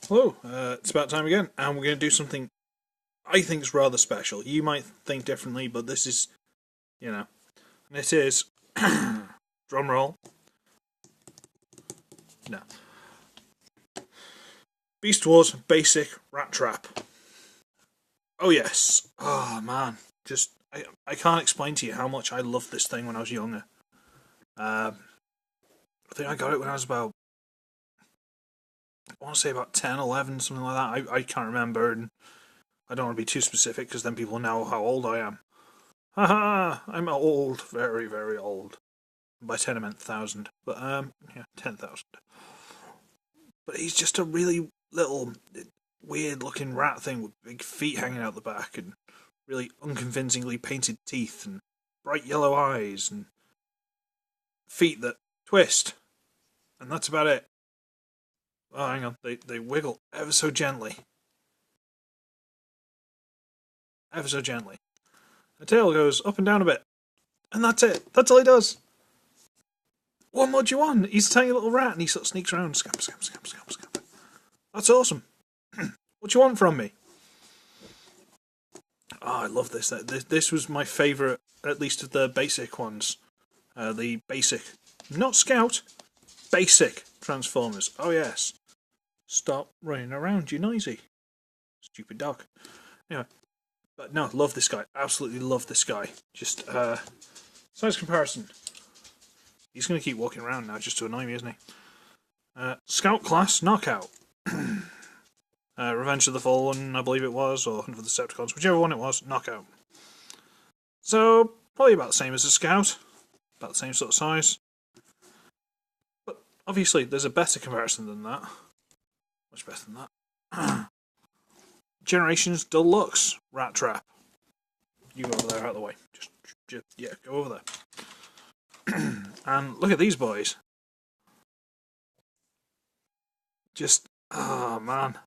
Hello, it's about time again, and we're going to do something I think is rather special. You might think differently, but this is, and it is, drum roll, no, Beast Wars Basic Rattrap. Oh yes, oh man, I can't explain to you how much I loved this thing when I was younger. I think I got it when I was about, I want to say about 10, 11, something like that. I can't remember, and I don't want to be too specific because then people know how old I am. Haha, I'm old, very, very old. By 10 I meant 1,000, but yeah, 10,000. But he's just a really little, weird looking rat thing with big feet hanging out the back and really unconvincingly painted teeth and bright yellow eyes and feet that twist. And that's about it. Oh, hang on, they wiggle ever so gently. Ever so gently. The tail goes up and down a bit. And that's it. That's all he does. What more do you want? He's a tiny little rat and he sort of sneaks around. Scamper, scamper, scamper, scamper, scamper. That's awesome. What do you want from me? Oh, I love this. This was my favourite, at least of the basic ones. The basic, not Scout, basic Transformers. Oh yes. Stop running around, you noisy. Stupid dog. Anyway. But no, love this guy. Absolutely love this guy. Just, size comparison. He's going to keep walking around now just to annoy me, isn't he? Scout class knockout. Revenge of the Fallen, I believe it was, or Hunt for the Decepticons, whichever one it was, knockout. So, probably about the same as a Scout. About the same sort of size. But obviously, there's a better comparison than that. Much better than that. Generations Deluxe Rattrap. You go over there out of the way. Just yeah, go over there. And look at these boys. Just, oh man.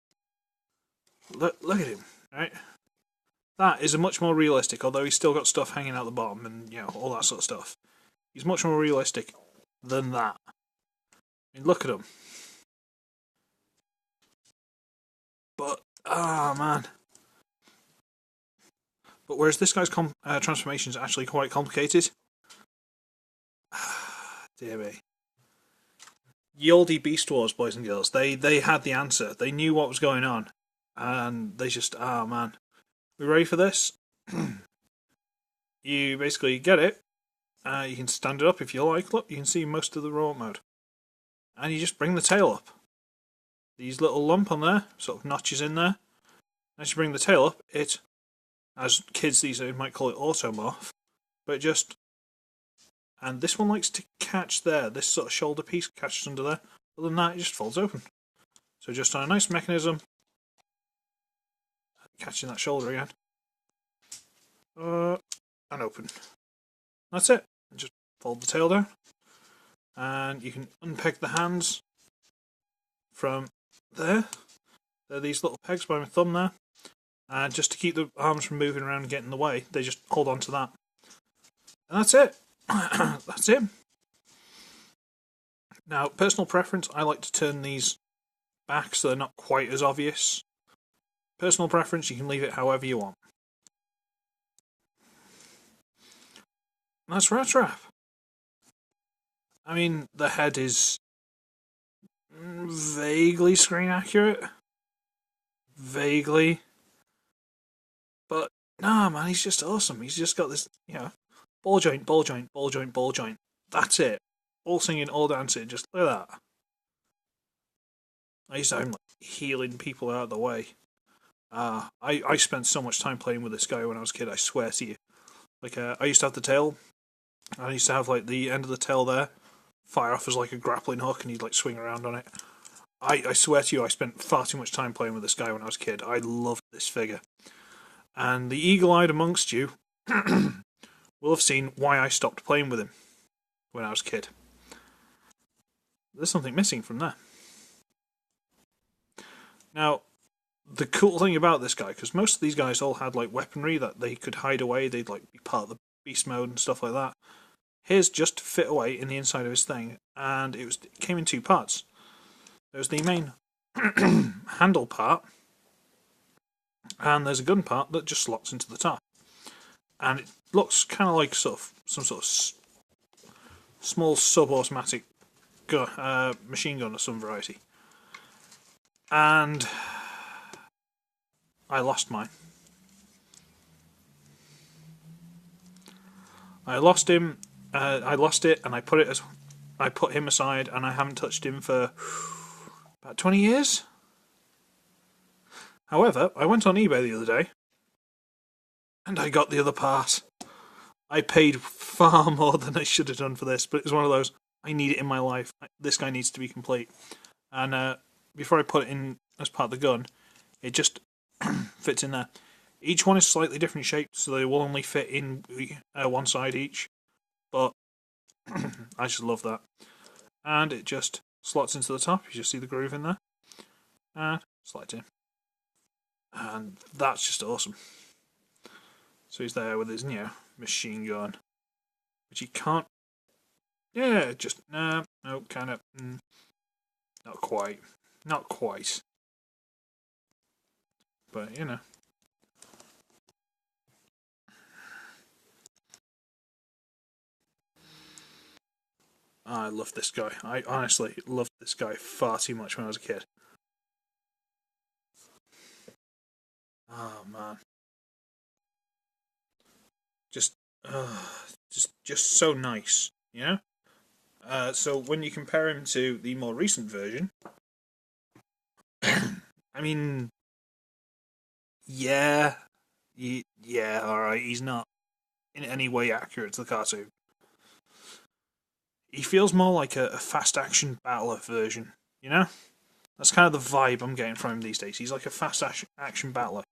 Look at him, right? That is a much more realistic, although he's still got stuff hanging out the bottom and, all that sort of stuff. He's much more realistic than that. I mean, look at him. But, man. But whereas this guy's transformation is actually quite complicated. Dear me. Ye olde Beast Wars, boys and girls. They had the answer. They knew what was going on. And they just, man. We ready for this? You basically get it. You can stand it up if you like. Look, you can see most of the remote mode. And you just bring the tail up. These little lump on there, sort of notches in there. As you bring the tail up, it, as kids these days might call it automorph, but it just, and this one likes to catch there, this sort of shoulder piece catches under there. Other than that, it just folds open. So just on a nice mechanism, catching that shoulder again, and open. That's it. Just fold the tail down, and you can unpeg the hands from there. They're these little pegs by my thumb there. And just to keep the arms from moving around and getting in the way, they just hold on to that. And that's it. That's it. Now, personal preference, I like to turn these back so they're not quite as obvious. Personal preference, you can leave it however you want. And that's Rattrap. I mean, the head is vaguely screen accurate. Vaguely. But, nah, man, he's just awesome. He's just got this, ball joint, ball joint, ball joint, ball joint. That's it. All singing, all dancing, just look at that. I used to have him, healing people out of the way. I spent so much time playing with this guy when I was a kid, I swear to you. I used to have the tail. I used to have, the end of the tail there fire off as, a grappling hook, and he'd, swing around on it. I swear to you, I spent far too much time playing with this guy when I was a kid. I loved this figure. And the eagle-eyed amongst you will have seen why I stopped playing with him when I was a kid. There's something missing from there. Now, the cool thing about this guy, because most of these guys all had weaponry that they could hide away, they'd be part of the beast mode and stuff like that. His just fit away in the inside of his thing, and it came in two parts. There was the main handle part, and there's a gun part that just slots into the top, and it looks kind of like some sort of small sub-automatic machine gun of some variety. And I lost mine. I lost him. I lost it, and I put him aside, and I haven't touched him for about 20 years. However, I went on eBay the other day, and I got the other part. I paid far more than I should have done for this, but it was one of those, I need it in my life. This guy needs to be complete. And before I put it in as part of the gun, it just fits in there. Each one is slightly different shaped, so they will only fit in one side each. But I just love that. And it just slots into the top. You just see the groove in there. And slides in. And that's just awesome. So he's there with his, machine gun. Which he can't... Yeah, just... no, kind of... not quite. Not quite. But, I love this guy. I honestly loved this guy far too much when I was a kid. Oh, man. Just, just so nice, so when you compare him to the more recent version, I mean, yeah, alright, he's not in any way accurate to the cartoon. He feels more like a fast action battler version, That's kind of the vibe I'm getting from him these days. He's like a fast action battler.